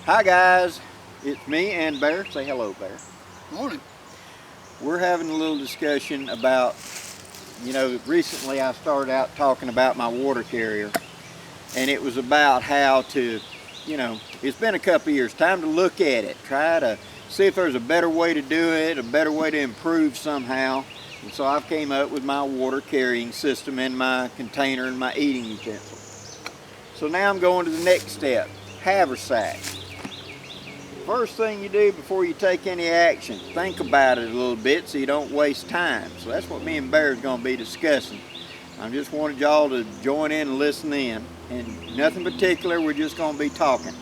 Hi guys, it's me and Bear. Say hello, Bear. Morning. We're having a little discussion about, recently I started out talking about my water carrier, and it was about how to, it's been a couple years, time to look at it, try to see if there's a better way to do it, a better way to improve somehow. And so I've came up with my water carrying system in my container and my eating utensil. So now I'm going to the next step, haversack. First thing you do before you take any action, think about it a little bit so you don't waste time. So that's what me and Bear is going to be discussing. I just wanted y'all to join in and listen in. And nothing particular, we're just going to be talking.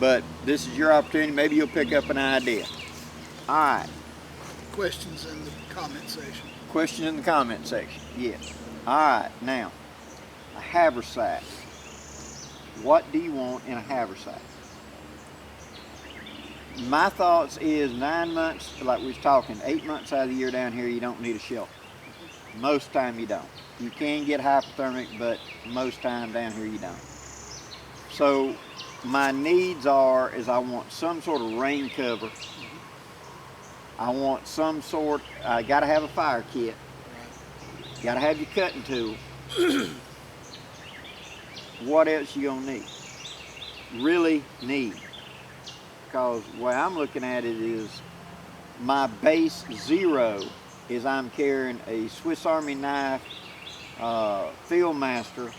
But this is your opportunity. Maybe you'll pick up an idea. All right. Questions in the comment section. Questions in the comment section, yes. All right, now, a haversack. What do you want in a haversack? My thoughts is 9 months, like we was talking, 8 months out of the year down here, you don't need a shelter. Most time you don't. You can get hypothermic, but most time down here you don't. So my needs is I want some sort of rain cover. I want some sort, I gotta have a fire kit. Gotta have your cutting tool. What else you gonna need? Really need. Because the way I'm looking at it is my base zero is I'm carrying a Swiss Army knife. Field Master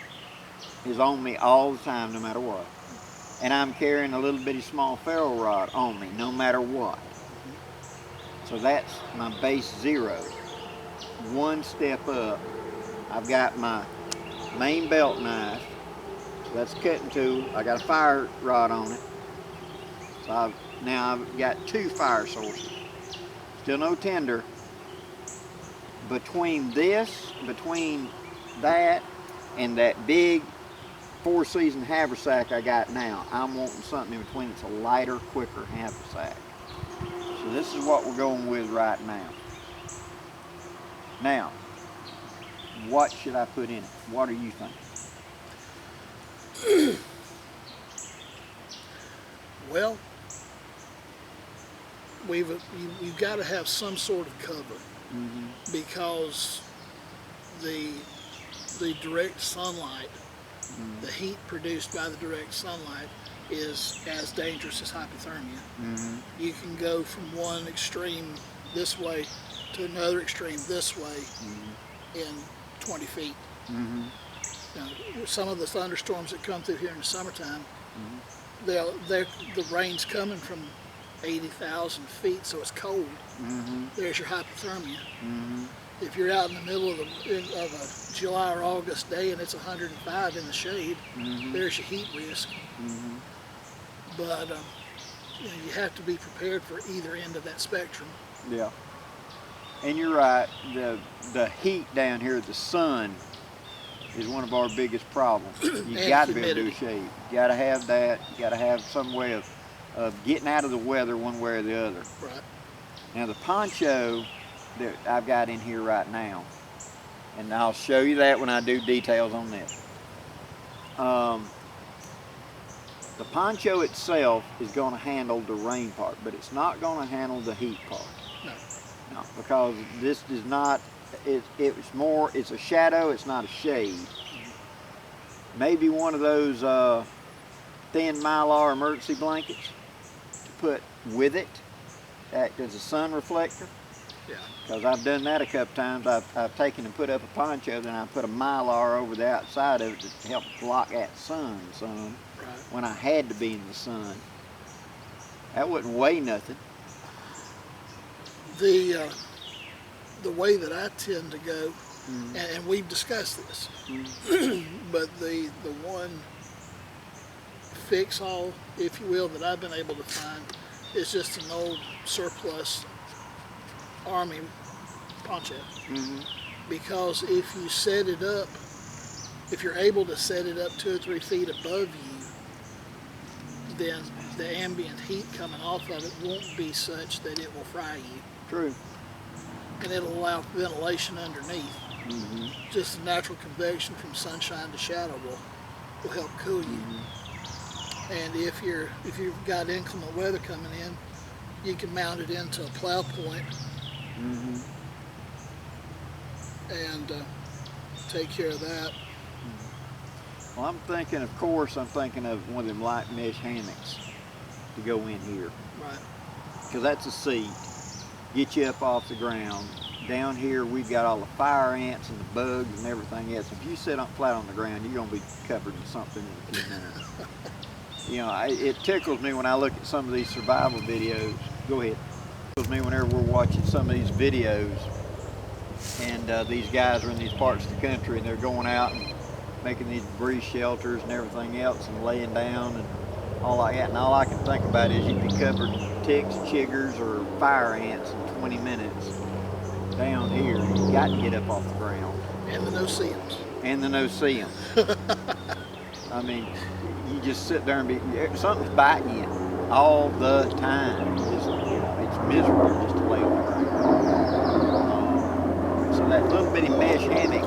is on me all the time, no matter what. And I'm carrying a little bitty small ferro rod on me, no matter what. So that's my base zero. One step up, I've got my main belt knife. That's a cutting tool. I got a fire rod on it. So now I've got 2 fire sources. Still no tinder. Between that and that big 4-season haversack I got now, I'm wanting something in between that's a lighter, quicker haversack. So this is what we're going with right now. Now, what should I put in it? What are you thinking? Well, you've got to have some sort of cover, because the direct sunlight, the heat produced by the direct sunlight, is as dangerous as hypothermia. You can go from one extreme this way to another extreme this way in 20 feet. Now, some of the thunderstorms that come through here in the summertime, the rain's coming from 80,000 feet, so it's cold. There's your hypothermia. If you're out in the middle of a July or August day and it's 105 in the shade, there's your heat risk. But you have to be prepared for either end of that spectrum. Yeah. And you're right, the heat down here, the sun, is one of our biggest problems. You got to be able to do shade. You got to have that. You got to have some way of getting out of the weather one way or the other. Right. Now the poncho that I've got in here right now, and I'll show you that when I do details on this. The poncho itself is going to handle the rain part, but it's not going to handle the heat part. No, because this does not. It's a shadow. It's not a shade. Maybe one of those thin Mylar emergency blankets to put with it, act as a sun reflector. Yeah. Because I've done that a couple times. I've taken and put up a poncho, then I put a Mylar over the outside of it to help block that sun some when I had to be in the sun. That wouldn't weigh nothing. The way that I tend to go, and we've discussed this, but the one fix-all, if you will, that I've been able to find is just an old surplus Army poncho. Because if you set it up, if you're able to set it up 2 or 3 feet above you, then the ambient heat coming off of it won't be such that it will fry you. True. And it'll allow ventilation underneath. Just the natural convection from sunshine to shadow will help cool you. And if you've got inclement weather coming in, you can mount it into a plow point and take care of that. Well, I'm thinking, of course, I'm thinking of one of them light mesh hammocks to go in here. Right. Because that's a seat, get you up off the ground. Down here, we've got all the fire ants and the bugs and everything else. If you sit up flat on the ground, you're going to be covered in something in a few minutes. You know, it tickles me when I look at some of these survival videos. Go ahead. It tickles me whenever we're watching some of these videos and these guys are in these parts of the country and they're going out and making these debris shelters and everything else and laying down and all like that. And all I can think about is you'd be covered in ticks, chiggers, or fire ants in 20 minutes. Down here, you got to get up off the ground. And the no-see-ums. And the no-see-ums. I mean, you just sit there and something's biting you all the time. It's miserable just to lay on the ground. So that little bitty mesh hammock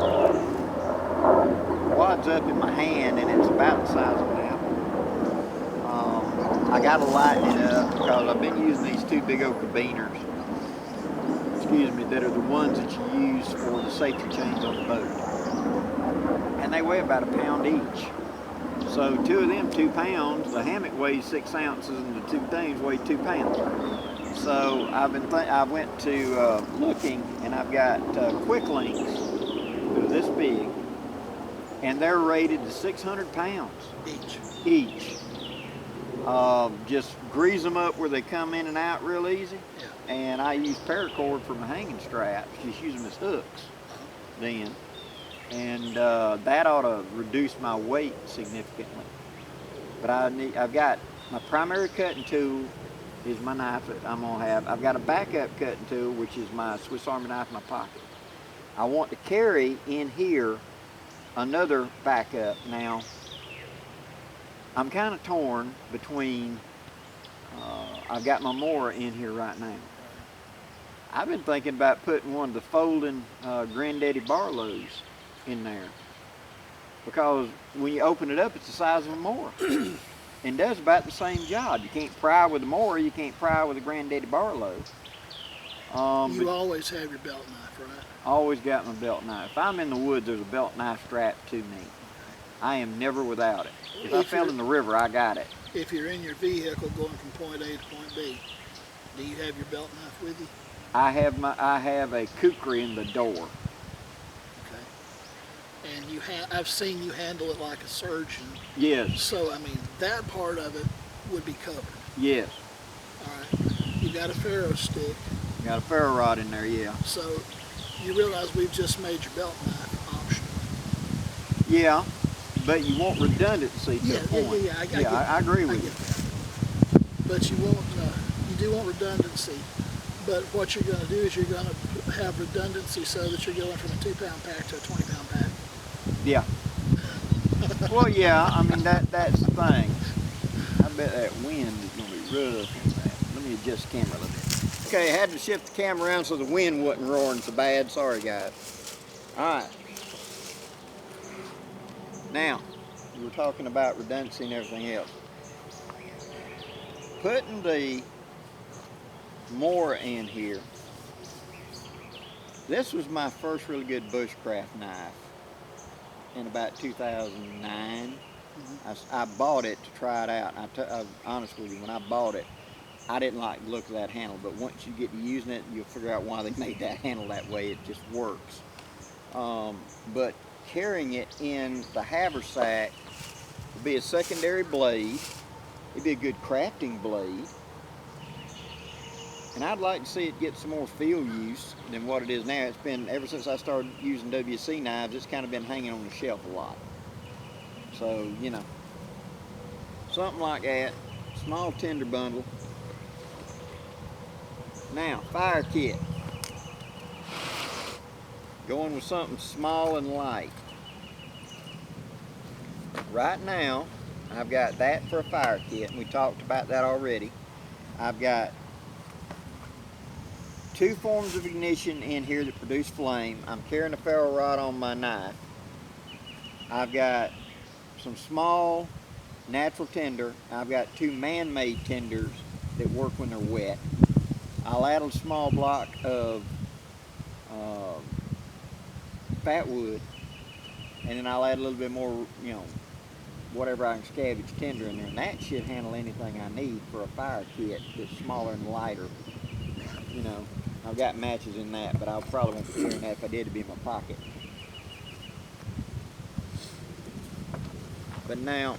wads up in my hand and it's about the size of an apple. I got to lighten it up because I've been using these two big oak carabiners, that are the ones that you use for the safety chains on the boat. And they weigh about a pound each. So two of them, 2 pounds, the hammock weighs 6 ounces and the two things weigh 2 pounds. So I went to looking and I've got quick links that are this big and they're rated to 600 pounds each. Just grease them up where they come in and out real easy. Yeah. And I use paracord for my hanging straps, just use them as hooks then. And that ought to reduce my weight significantly. But I've got my primary cutting tool is my knife that I'm gonna have. I've got a backup cutting tool, which is my Swiss Army knife in my pocket. I want to carry in here another backup. Now, I'm kind of torn between, I've got my mower in here right now. I've been thinking about putting one of the folding Granddaddy Barlows in there because when you open it up, it's the size of a mower and does about the same job. You can't pry with a mower, you can't pry with a Granddaddy Barlow. You always have your belt knife, right? Always got my belt knife. If I'm in the woods, there's a belt knife strapped to me. I am never without it. If I fell in the river, I got it. If you're in your vehicle going from point A to point B, do you have your belt knife with you? I have a kukri in the door. Okay. And I've seen you handle it like a surgeon. Yes. So I mean that part of it would be covered. Yes. All right. You got a ferro stick. Got a ferro rod in there, yeah. So you realize we've just made your belt knife optional. Yeah, but you want redundancy to a point. Yeah. I agree with you. That. But you do want redundancy. But what you're going to do is you're going to have redundancy so that you're going from a 2-pound pack to a 20-pound pack. Yeah. Well, yeah. I mean that's the thing. I bet that wind is going to be rough. Let me adjust the camera a little bit. Okay, I had to shift the camera around so the wind wasn't roaring so bad. Sorry, guys. All right. Now, we were talking about redundancy and everything else. Putting the mower in here. This was my first really good bushcraft knife in about 2009. I bought it to try it out. I'm honest with you, when I bought it, I didn't like the look of that handle, but once you get to using it, you'll figure out why they made that handle that way. It just works. But carrying it in the haversack would be a secondary blade. It'd be a good crafting blade. And I'd like to see it get some more field use than what it is now. It's been, ever since I started using WC knives, it's kind of been hanging on the shelf a lot. So, you know, something like that. Small tender bundle. Now, fire kit. Going with something small and light. Right now, I've got that for a fire kit, and we talked about that already. I've got 2 forms of ignition in here that produce flame. I'm carrying a ferro rod on my knife. I've got some small natural tinder. I've got 2 man-made tinders that work when they're wet. I'll add a small block of fat wood, and then I'll add a little bit more, you know, whatever I can scavenge tinder in there, and that should handle anything I need for a fire kit that's smaller and lighter. You know, I've got matches in that, but I probably won't be carrying that. If I did, it'd be in my pocket. But now,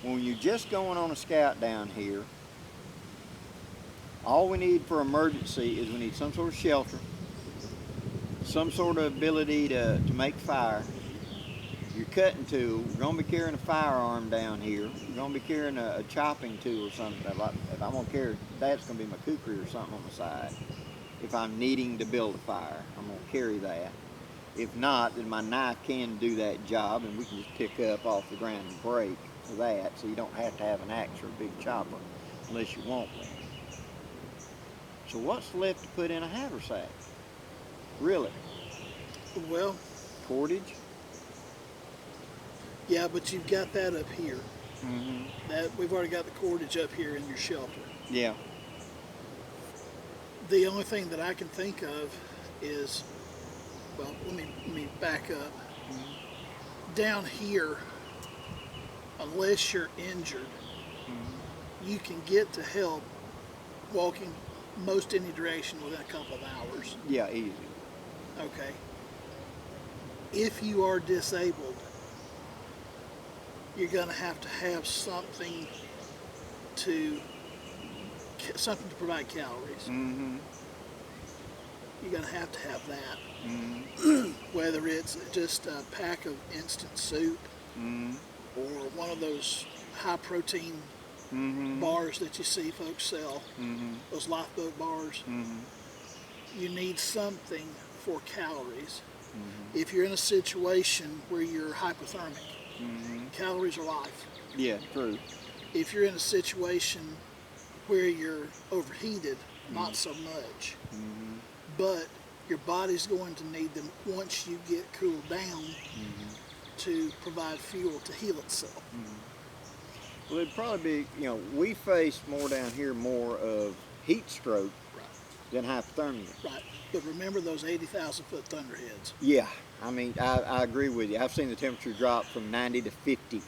when you're just going on a scout down here, all we need for emergency is we need some sort of shelter, some sort of ability to make fire, your cutting tool. We're going to be carrying a firearm down here. We're going to be carrying a chopping tool or something. If I'm going to carry, that's going to be my kukri or something on the side. If I'm needing to build a fire, I'm going to carry that. If not, then my knife can do that job, and we can just pick up off the ground and break with that, so you don't have to have an axe or a big chopper unless you want one. So what's left to put in a haversack? Really? Well, Cordage? yeah, but you've got that up here. Mm-hmm. That we've already got the cordage up here in your shelter. Yeah. The only thing that I can think of is, well, let me back up. Mm-hmm. Down here, unless you're injured, Mm-hmm. you can get to help walking most any direction within a couple of hours. Yeah, easy. Okay. If you are disabled, you're going to have something to provide calories. Mm-hmm. You're going to have that. Mm-hmm. Whether it's just a pack of instant soup, Mm-hmm. or one of those high protein Mm-hmm. bars that you see folks sell, Mm-hmm. those lifeboat bars. Mm-hmm. You need something for calories. Mm-hmm. If you're in a situation where you're hypothermic, Mm-hmm. calories are life. Yeah, true. If you're in a situation where you're overheated, not so much. Mm-hmm. But your body's going to need them once you get cooled down Mm-hmm. to provide fuel to heal itself. Mm-hmm. Well, it'd probably be, you know, we face more down here more of heat stroke than hypothermia. Right. But remember those 80,000 foot thunderheads. Yeah, I mean, I agree with you. I've seen the temperature drop from 90 to 50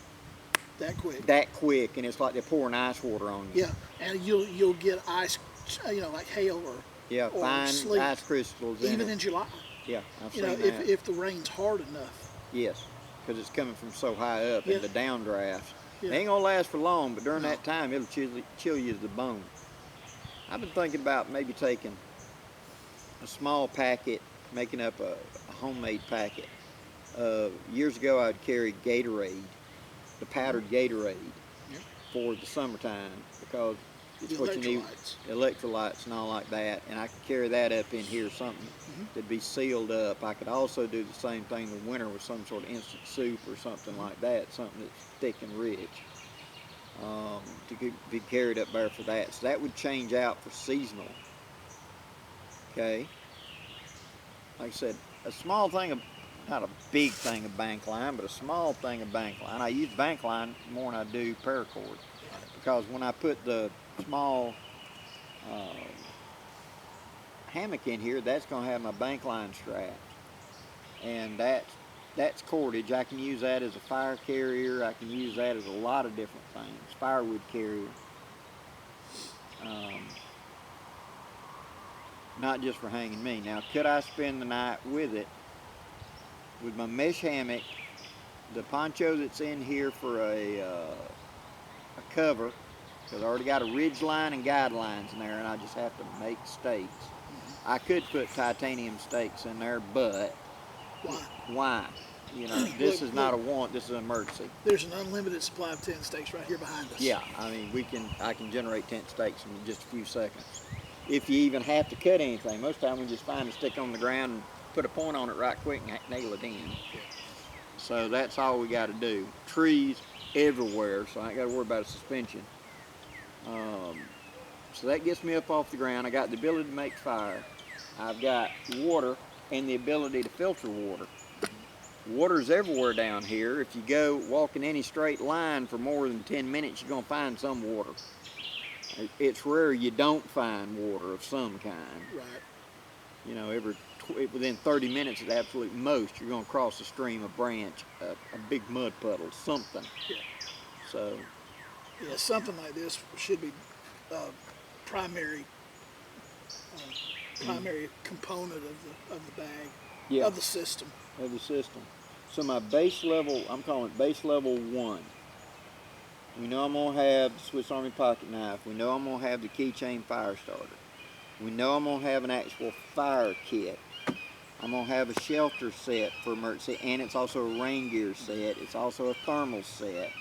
That quick. that quick, and it's like they're pouring ice water on you. Yeah, and you'll get ice, you know, like hail or Yeah, or fine sleet, ice crystals. even it. in July. Yeah, I've You seen know, that. if the rain's hard enough. Yes, because it's coming from so high up Yeah. in the downdrafts. Yeah. They ain't gonna last for long, but during No. that time, it'll chill you to the bone. I've been thinking about maybe taking a small packet, making up a homemade packet. Years ago, I'd carry Gatorade, the powdered Gatorade, Yep. for the summertime, because it's The what you need, electrolytes. electrolytes and all like that. And I could carry that up in here, something that'd be sealed up. I could also do the same thing in the winter with some sort of instant soup or something like that, something that's thick and rich, to be carried up there for that. So that would change out for seasonal. Okay. Like I said, a small thing of, not a big thing of bank line, but a small thing of bank line. I use bank line more than I do paracord, because when I put the small hammock in here, that's going to have my bank line strap, and that's cordage. I can use that as a fire carrier. I can use that as a lot of different things. Firewood carrier. Not just for hanging me. Now, could I spend the night with it, with my mesh hammock, the poncho that's in here for a cover, because I already got a ridge line and guidelines in there, and I just have to make stakes. I could put titanium stakes in there, but Why? why? You know, this is not a want, this is an emergency. There's an unlimited supply of tent stakes right here behind us. Yeah, I mean, I can generate tent stakes in just a few seconds. If you even have to cut anything, most of the time we just find a stick on the ground and put a point on it right quick and nail it in. Yeah. So that's all we got to do. Trees everywhere, so I ain't got to worry about a suspension. So that gets me up off the ground. I got the ability to make fire. I've got water and the ability to filter water. Water's everywhere down here. If you go walk in any straight line for more than 10 minutes, you're going to find some water. It's rare you don't find water of some kind. Right. You know, within 30 minutes at absolute most, you're going to cross a stream, a branch, a big mud puddle, something. Yeah. So. Yeah, something like this should be primary component of the bag, Yeah. of the system. Of the system. So my base level, I'm calling it base level 1. We know I'm going to have the Swiss Army pocket knife. We know I'm going to have the keychain fire starter. We know I'm going to have an actual fire kit. I'm going to have a shelter set for emergency, and it's also a rain gear set. It's also a thermal set.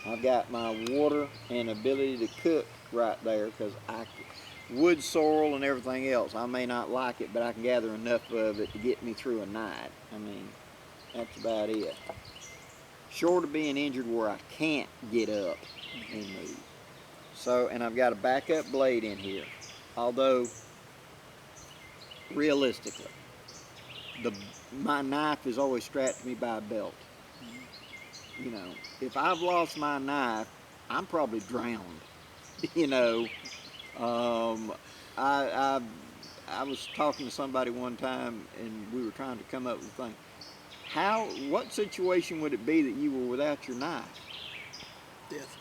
I've got my water and ability to cook right there, because wood, soil, and everything else, I may not like it, but I can gather enough of it to get me through a night. I mean, that's about it. Short of being injured where I can't get up and move. So, and I've got a backup blade in here. Although, realistically, my knife is always strapped to me by a belt. You know, if I've lost my knife, I'm probably drowned. You know, I was talking to somebody one time, and we were trying to come up with a thing. What situation would it be that you were without your knife? Death.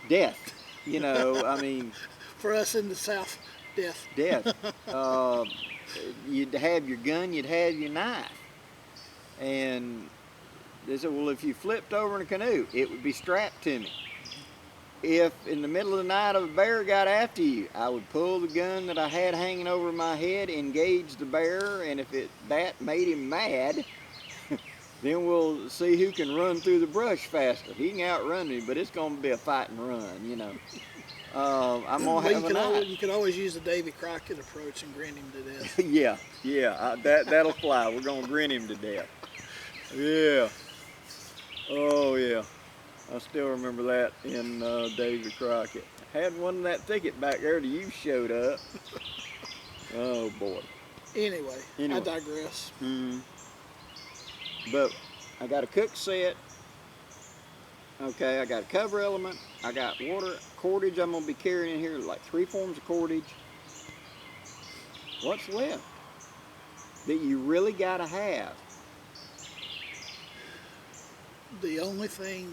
Death. You know, I mean. For us in the South, death. Death. You'd have your gun, you'd have your knife. And they said, well, if you flipped over in a canoe, it would be strapped to me. If in the middle of the night a bear got after you, I would pull the gun that I had hanging over my head, engage the bear, and if that made him mad, then we'll see who can run through the brush faster. He can outrun me, but it's going to be a fight and run, you know. I'm going to have a knife. You can always use the Davy Crockett approach and grin him to death. yeah, that'll fly. We're going to grin him to death. Yeah. Oh, yeah. I still remember that in Davy Crockett. Had one in that thicket back there till you showed up. Oh, boy. Anyway. I digress. But I got a cook set. Okay, I got a cover element. I got water, cordage I'm going to be carrying in here, like 3 forms of cordage. What's left that you really got to have? The only thing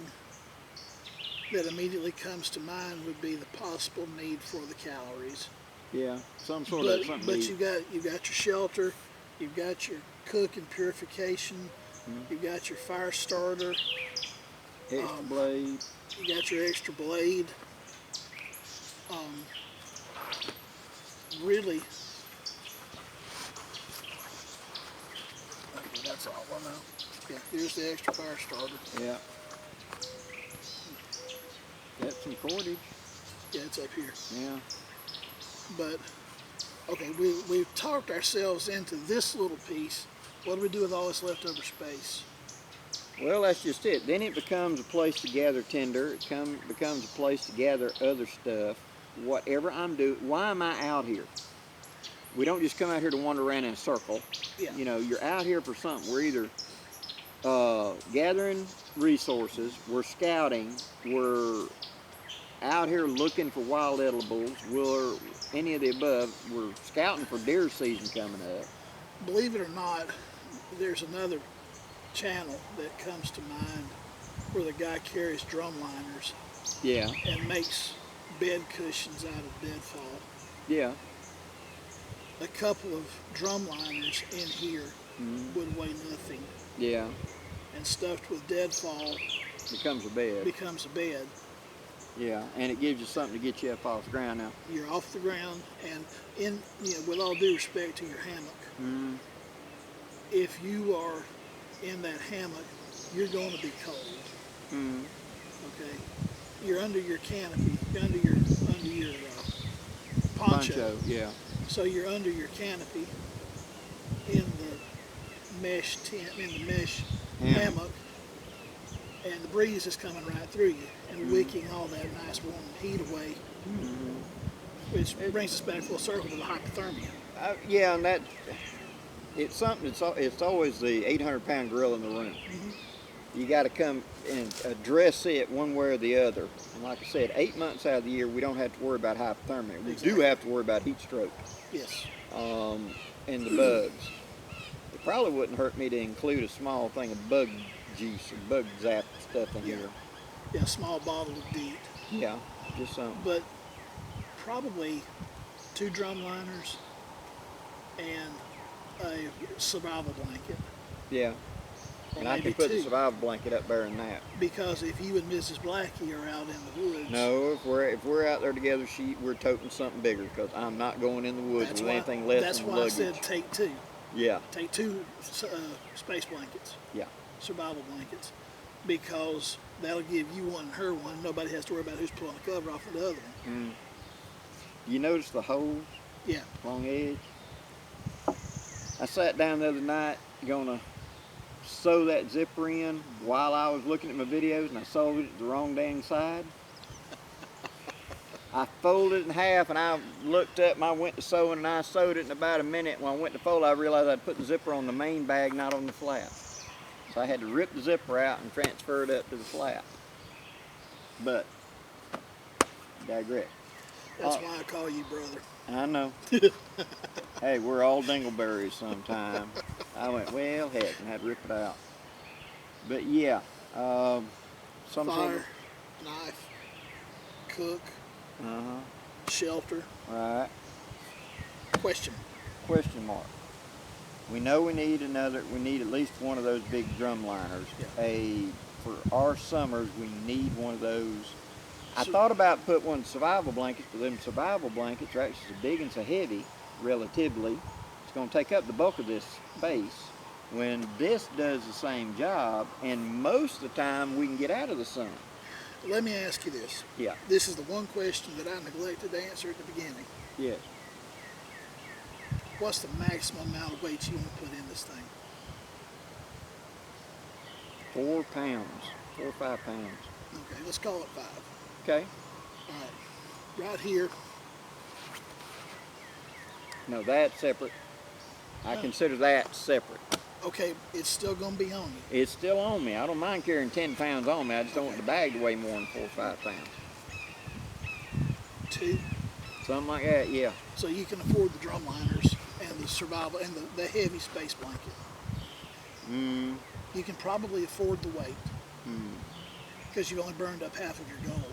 that immediately comes to mind would be the possible need for the calories. Yeah, some sort of something. But you've got your shelter, you've got your cook and purification, you've got your fire starter, extra blade. You got your extra blade. Really, okay, that's all I know. Yeah, here's the extra fire starter. Yeah. Got some cordage. Yeah, it's up here. Yeah. But, okay, we've talked ourselves into this little piece. What do we do with all this leftover space? Well, that's just it. Then it becomes a place to gather tinder. It becomes a place to gather other stuff. Whatever I'm doing, why am I out here? We don't just come out here to wander around in a circle. Yeah. You know, you're out here for something. We're either gathering resources, we're scouting, we're out here looking for wild edibles, we're any of the above. We're scouting for deer season coming up. Believe it or not, there's another channel that comes to mind where the guy carries drum liners. Yeah. And makes bed cushions out of deadfall. Yeah. A couple of drum liners in here would weigh nothing. Yeah. And stuffed with deadfall becomes a bed. Yeah, and it gives you something to get you up off the ground now. You're off the ground, and with all due respect to your hammock, if you are in that hammock, you're going to be cold. Okay, you're under your canopy, under your poncho. Yeah. So you're under your canopy in the mesh tent, in the mesh hammock, and the breeze is coming right through you and wicking all that nice warm heat away, which brings us back full circle to the hypothermia. Yeah, and it's something. It's always the 800-pound gorilla in the room. You got to come and address it one way or the other. And like I said, 8 months out of the year, we don't have to worry about hypothermia. We do have to worry about heat stroke. Yes. And the bugs. It probably wouldn't hurt me to include a small thing of bug juice or bug zap stuff in here. Yeah, a small bottle of DEET. Yeah, just something. But probably 2 drum liners and a survival blanket. Yeah. And I can put the survival blanket up there in that. Because if you and Mrs. Blackie are out in the woods. No, if we're out there together, we're toting something bigger, because I'm not going in the woods with anything less than luggage. That's why I said take 2. Yeah. Take 2 space blankets. Yeah. Survival blankets. Because that'll give you one and her one. Nobody has to worry about who's pulling the cover off of the other one. You notice the holes? Yeah. Along the edge? I sat down the other night gonna sew that zipper in while I was looking at my videos, and I sewed it the wrong dang side. I folded it in half, and I looked up and I went to sewing, and I sewed it in about a minute. When I went to fold, I realized I'd put the zipper on the main bag, not on the flap. So I had to rip the zipper out and transfer it up to the flap. But, digress. That's why I call you brother. I know. Hey, we're all dingleberries sometime. I went, well, heck, and had to rip it out. But yeah, some Fire, sort of, knife, cook, shelter. Right. Question mark. We know we need at least one of those big drum liners. Yeah. For our summers, we need one of those. I thought about putting one survival blankets, but them survival blankets are actually so big and so heavy, relatively. It's going to take up the bulk of this space, when this does the same job, and most of the time we can get out of the sun. Let me ask you this. Yeah. This is the one question that I neglected to answer at the beginning. Yes. What's the maximum amount of weight you want to put in this thing? 4 pounds, 4 or 5 pounds. Okay, let's call it 5. Okay. All right. Right here. No, that's separate. I consider that separate. Okay, it's still going to be on you. It's still on me. I don't mind carrying 10 pounds on me. I just don't want the bag to weigh more than 4 or 5 pounds. 2. Something like that, yeah. So you can afford the drum liners and the survival and the heavy space blanket. You can probably afford the weight. Because you've only burned up half of your goal.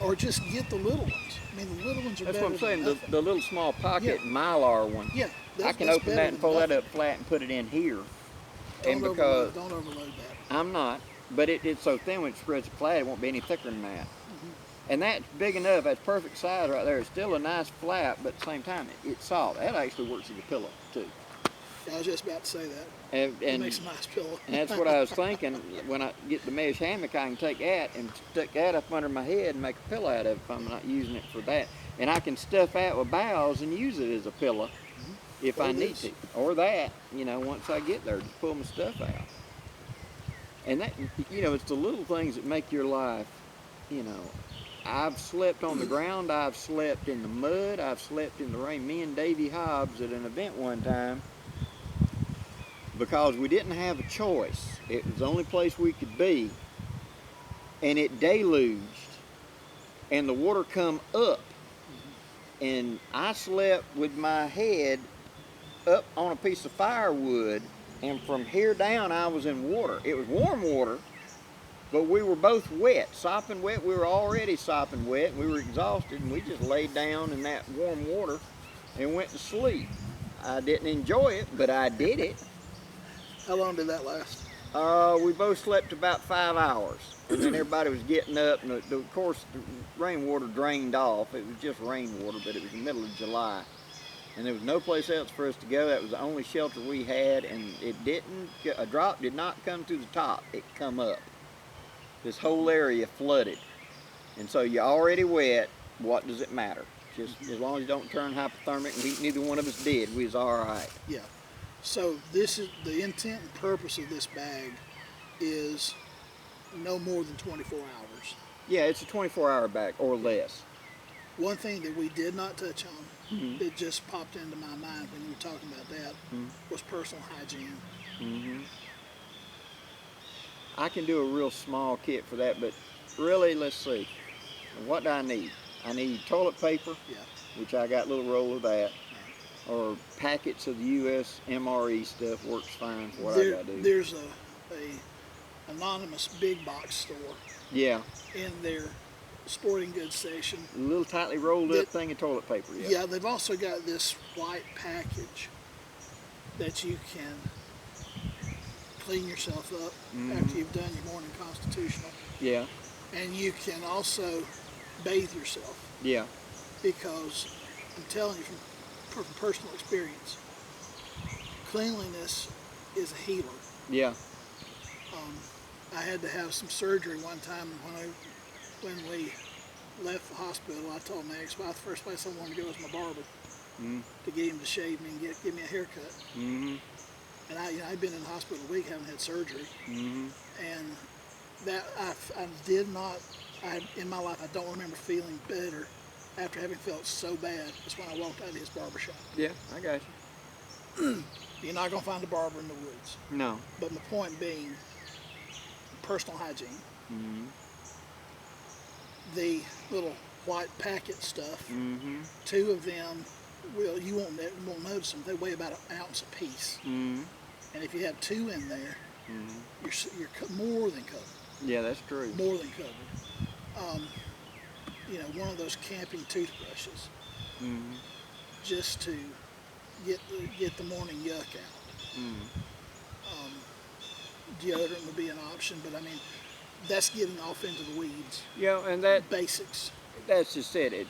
Or just get the little ones. I mean, the little ones are better. That's what I'm saying. The little small pocket Mylar one. Yeah. I can open that and pull that up flat and put it in here. Don't overload that. I'm not. But it's so thin when it spreads flat, it won't be any thicker than that. And that's big enough. That's perfect size right there. It's still a nice flap, but at the same time, it's soft. That actually works as a pillow too. I was just about to say that. And it makes a nice pillow. And that's what I was thinking. When I get the mesh hammock, I can take that and stick that up under my head and make a pillow out of it if I'm not using it for that. And I can stuff that with boughs and use it as a pillow if I need to. Or that, once I get there, just pull my stuff out. And that, it's the little things that make your life, I've slept on the ground, I've slept in the mud, I've slept in the rain. Me and Davey Hobbs at an event one time, because we didn't have a choice. It was the only place we could be, and it deluged, and the water come up, and I slept with my head up on a piece of firewood, and from here down I was in water. It was warm water, but we were both wet, sopping wet. We were already sopping wet. We were exhausted, and we just laid down in that warm water and went to sleep. I didn't enjoy it, but I did it. How long did that last? We both slept about 5 hours, and then everybody was getting up, and of course the rainwater drained off. It was just rainwater, but it was the middle of July, and there was no place else for us to go. That was the only shelter we had, and a drop did not come through the top. It come up. This whole area flooded, and so you're already wet. What does it matter? Just as long as you don't turn hypothermic, and neither one of us did, we was all right. Yeah. So this is the intent and purpose of this bag is no more than 24 hours. Yeah, it's a 24-hour bag or less. One thing that we did not touch on, that just popped into my mind when you were talking about that, was personal hygiene. I can do a real small kit for that, but really, let's see. What do I need? I need toilet paper, Yeah. which I got a little roll of that, or packets of the US MRE stuff works fine for what I gotta do. There's a anonymous big box store Yeah, in their sporting goods section. a little tightly rolled up thing of toilet paper. Yeah. Yeah, they've also got this white package that you can clean yourself up after you've done your morning constitutional. Yeah. And you can also bathe yourself, Yeah. because I'm telling you from personal experience, cleanliness is a healer. Yeah. I had to have some surgery one time when we left the hospital. I told my ex-wife the first place I wanted to go was my barber to get him to shave me and give me a haircut. And I'd been in the hospital a week, haven't had surgery, and that I did not. In my life, I don't remember feeling better after having felt so bad. That's when I walked out of his barber shop. Yeah, I got you. You're not gonna find a barber in the woods. No. But my point being, personal hygiene. The little white packet stuff. 2 of them, you won't notice them. They weigh about an ounce a piece. And if you have 2 in there, you're more than covered. Yeah, that's true. More than covered. One of those camping toothbrushes, just to get the morning yuck out. Deodorant would be an option, but I mean, that's getting off into the weeds. Yeah, and that Basics. that's just it.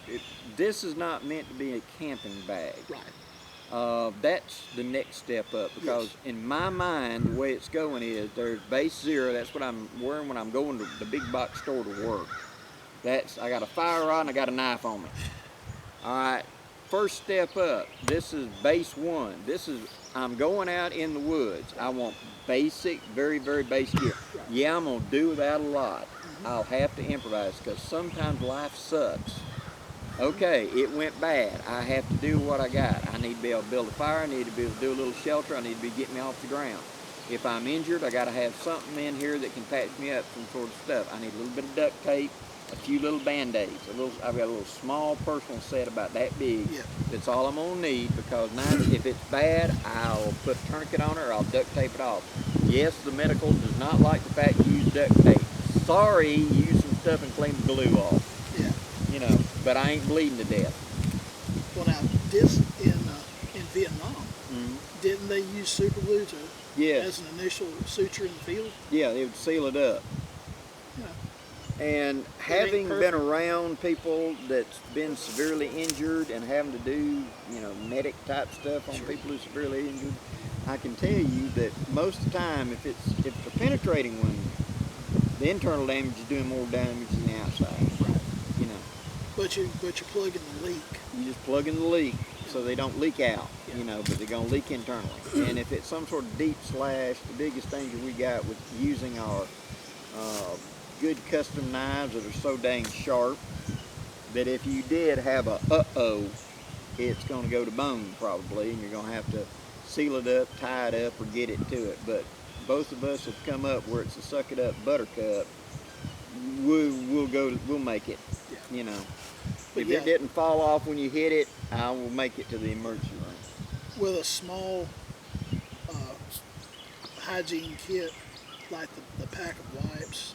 This is not meant to be a camping bag. Right. That's the next step up, because in my mind, the way it's going is there's base 0. That's what I'm wearing when I'm going to the big box store to work. I got a fire rod and I got a knife on me. All right, first step up. This is base 1. I'm going out in the woods. I want basic, very, very basic gear. Yeah, I'm gonna do without a lot. I'll have to improvise, because sometimes life sucks. Okay, it went bad. I have to do what I got. I need to be able to build a fire. I need to be able to do a little shelter. I need to be getting me off the ground. If I'm injured, I got to have something in here that can patch me up, some sort of stuff. I need a little bit of duct tape, a few little band-aids. I've got a little small personal set about that big. That's all I'm gonna need, because now if it's bad, I'll put a tourniquet on it or I'll duct tape it off. Yes, the medical does not like the fact you use duct tape. Sorry, use some stuff and clean the glue off. But I ain't bleeding to death. Well, now, this in Vietnam, didn't they use super glue as an initial suture in the field? Yeah, they would seal it up. And having been around people that's been severely injured and having to do, medic type stuff on people who are severely injured, I can tell you that most of the time, if it's a penetrating wound, the internal damage is doing more damage than the outside. But you're plugging the leak. You just plug in the leak so they don't leak out, but they're going to leak internally. And if it's some sort of deep slash, the biggest danger we got with using our good custom knives that are so dang sharp that if you did have a it's going to go to bone probably, and you're going to have to seal it up, tie it up, or get it to it. But both of us have come up where it's a suck it up buttercup. We'll make it. If it didn't fall off when you hit it, I will make it to the emergency room. With a small hygiene kit, like the pack of wipes,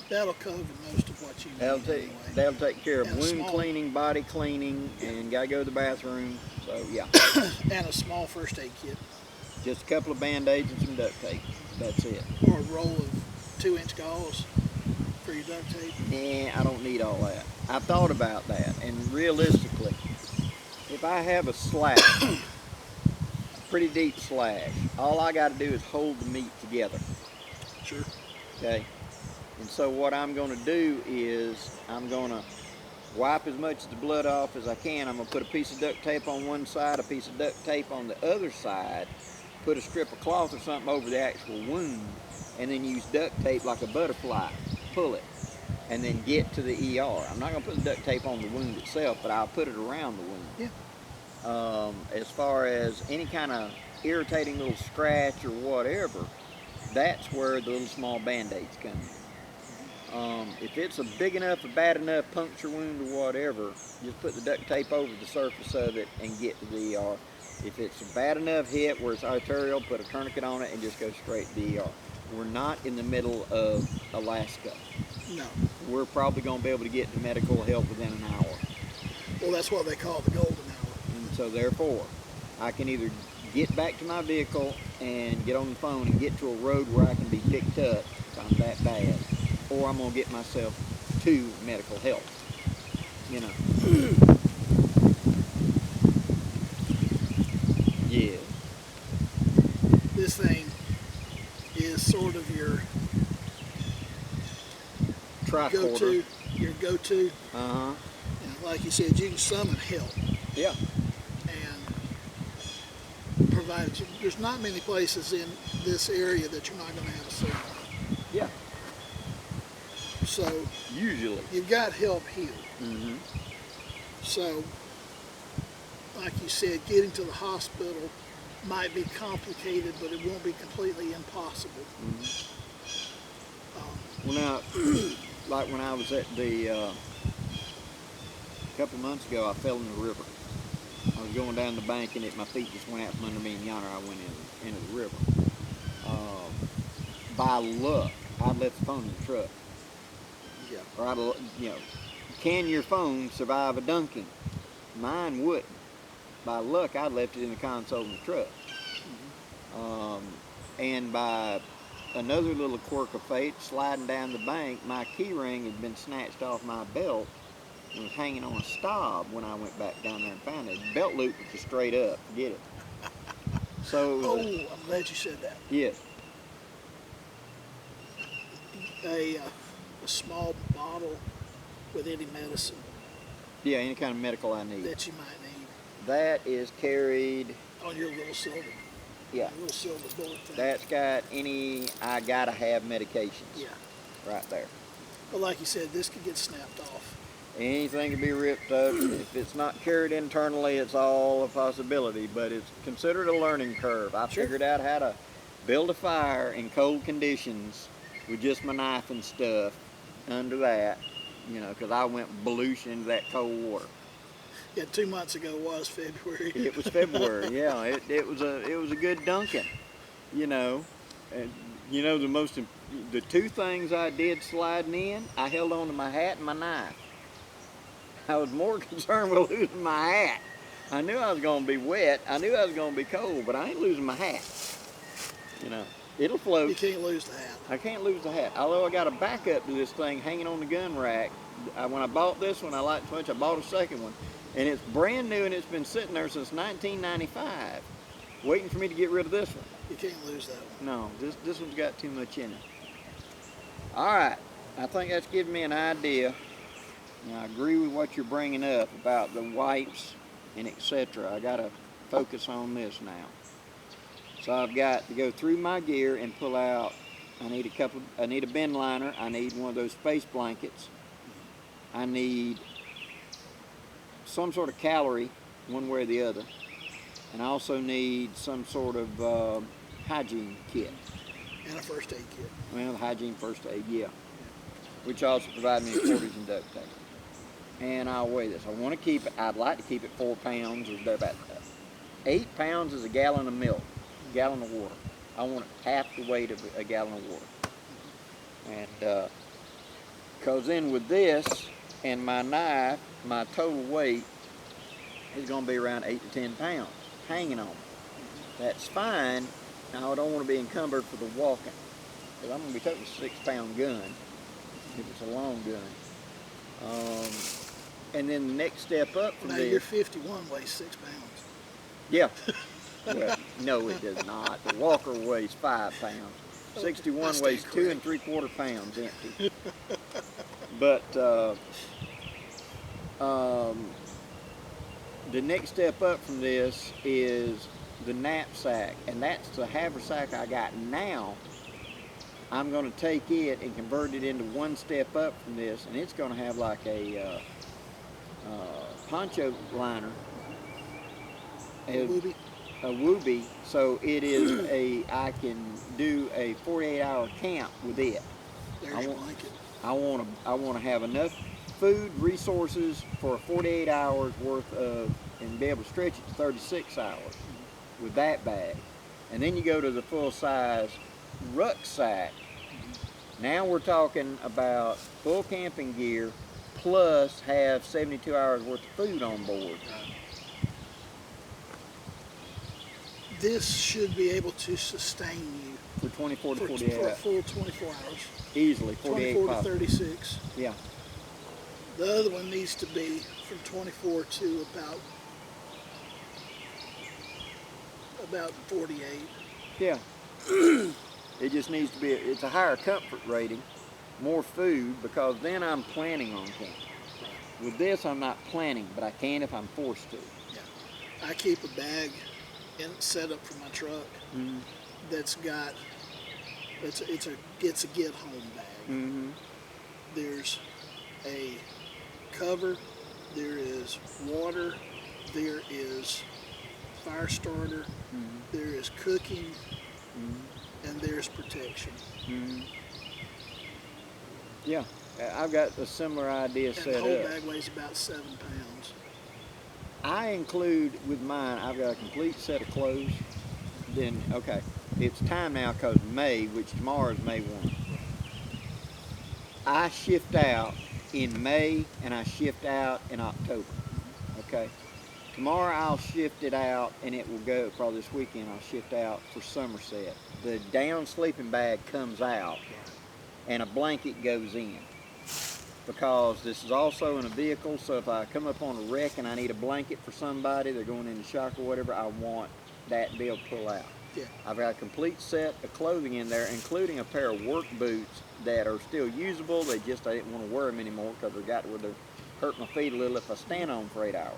that'll cover most of what you need. That'll take care of wound cleaning, body cleaning, and gotta go to the bathroom. So yeah. And a small first aid kit. Just a couple of band-aids and some duct tape. That's it. Or a roll of 2-inch gauze for your duct tape. Nah, I don't need all that. I thought about that, and realistically, if I have a slash, a pretty deep slash, all I got to do is hold the meat together. Sure. Okay. And so what I'm going to do is I'm going to wipe as much of the blood off as I can. I'm going to put a piece of duct tape on one side, a piece of duct tape on the other side, put a strip of cloth or something over the actual wound, and then use duct tape like a butterfly. Pull it. and then get to the ER. I'm not going to put the duct tape on the wound itself, but I'll put it around the wound. Yeah. As far as any kind of irritating little scratch or whatever, that's where the little small band-aids come in. If it's a big enough or bad enough puncture wound or whatever, just put the duct tape over the surface of it and get to the ER. If it's a bad enough hit where it's arterial, put a tourniquet on it and just go straight to the ER. We're not in the middle of Alaska. No. We're probably going to be able to get to medical help within an hour. Well, that's what they call the golden hour. And so therefore, I can either get back to my vehicle and get on the phone and get to a road where I can be picked up if I'm that bad, or I'm going to get myself to medical help, you know. Yeah. This thing is sort of your Tricorder. go-to. Uh-huh. And like you said, you can summon help. Yeah. And provide you. There's not many places in this area that you're not going to have a signal. Yeah. So Usually. you've got help here. Mm-hmm. So, like you said, getting to the hospital might be complicated, but it won't be completely impossible. Mm-hmm. Well, now, like when I was at the, a couple months ago, I fell in the river. I was going down the bank and my feet just went out from under me, and yonder I went into the river. By luck, I left the phone in the truck. Yeah. Or can your phone survive a dunking? Mine wouldn't. By luck, I left it in the console in the truck. Mm-hmm. And by another little quirk of fate, sliding down the bank, my key ring had been snatched off my belt and was hanging on a stop when I went back down there and found it. The belt loop was just straight up. Forget it. So. I'm glad you said that. Yes. A small bottle with any medicine. Yeah, any kind of medical I need. That you might need. That is carried. On your little silver. Yeah. Little silver bullet thing. That's got any I gotta have medications. Yeah. Right there. But like you said, this could get snapped off. Anything can be ripped up. If it's not carried internally, it's all a possibility, but it's considered a learning curve. I figured out how to build a fire in cold conditions with just my knife and stuff under that, you know, because I went baloosh into that cold water. Yeah, 2 months ago was February. It was February, yeah. It was a good dunking, you know. And, you know, the two things I did sliding in, I held on to my hat and my knife. I was more concerned with losing my hat. I knew I was going to be wet. I knew I was going to be cold, but I ain't losing my hat. You know, it'll float. You can't lose the hat. I can't lose the hat. Although I got a backup to this thing hanging on the gun rack. When I bought this one, I liked it so much, I bought a second one. And it's brand new, and it's been sitting there since 1995, waiting for me to get rid of this one. You can't lose that one. No, this one's got too much in it. All right, I think that's given me an idea. And I agree with what you're bringing up about the wipes and etc. I got to focus on this now. So I've got to go through my gear and pull out. I need a bin liner. I need one of those space blankets. I need some sort of calorie, one way or the other. And I also need some sort of hygiene kit. And a first aid kit. Well, hygiene first aid, yeah. Which also provide me quarters and duct tape. And I'll weigh this. I want to keep it, I'd like to keep it 4 pounds, or about 8 pounds is a gallon of milk, a gallon of water. I want it half the weight of a gallon of water. And because then with this and my knife, my total weight is going to be around 8 to 10 pounds hanging on. That's fine. Now I don't want to be encumbered for the walking, because I'm going to be taking a 6-pound gun if it's a long gun. And then the next step up from now there. Your 51 weighs 6 pounds. Yeah. Well, no, it does not. The walker weighs 5 pounds. 61 weighs 2 3/4 pounds empty. But the next step up from this is the knapsack, and that's the haversack I got now. I'm going to take it and convert it into one step up from this, and it's going to have like a poncho liner, a woobie, so it is I can do a 48-hour camp with it. There's your blanket. I want to have enough food resources for 48 hours worth of, and be able to stretch it to 36 hours with that bag. And then you go to the full size rucksack. Now we're talking about full camping gear plus have 72 hours worth of food on board. This should be able to sustain you For 24 to 48 for a hours. full 24 hours. Easily, 48 24 to possible. 36. Yeah. The other one needs to be from 24 to about 48. Yeah. It just needs to be, it's a higher comfort rating, more food, because then I'm planning on camping. With this, I'm not planning, but I can if I'm forced to. Yeah. I keep a bag set up for my truck that's got, it's a get home bag. There's a cover, there is water, there is fire starter, there is cooking, and there's protection. Yeah, I've got a similar idea And set the whole up. bag weighs about 7 pounds. I include with mine, I've got a complete set of clothes. Then, okay, it's time now because May, which tomorrow is May 1. I shift out in May and I shift out in October. Okay. Tomorrow I'll shift it out and it will go, probably this weekend I'll shift out for Somerset. The down sleeping bag comes out and a blanket goes in. Because this is also in a vehicle, so if I come up on a wreck and I need a blanket for somebody, they're going into shock or whatever, I want that to be able to pull out. Yeah. I've got a complete set of clothing in there, including a pair of work boots that are still usable. I didn't want to wear them anymore because they got to where they hurt my feet a little if I stand on them for 8 hours.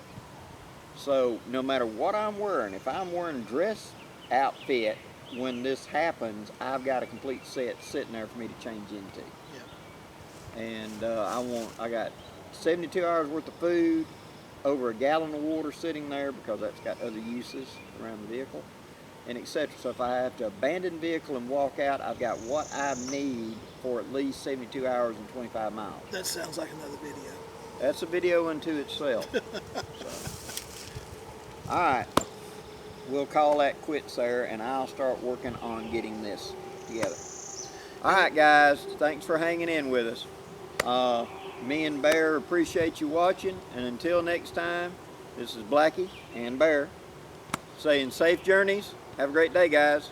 So no matter what I'm wearing, if I'm wearing a dress outfit, when this happens, I've got a complete set sitting there for me to change into. And I got 72 hours worth of food, over a gallon of water sitting there because that's got other uses around the vehicle, and etc. So if I have to abandon the vehicle and walk out, I've got what I need for at least 72 hours and 25 miles. That sounds like another video. That's a video unto itself. All right, we'll call that quits there, and I'll start working on getting this together. All right, guys, thanks for hanging in with us. Me and Bear appreciate you watching, and until next time, this is Blackie and Bear saying safe journeys. Have a great day, guys.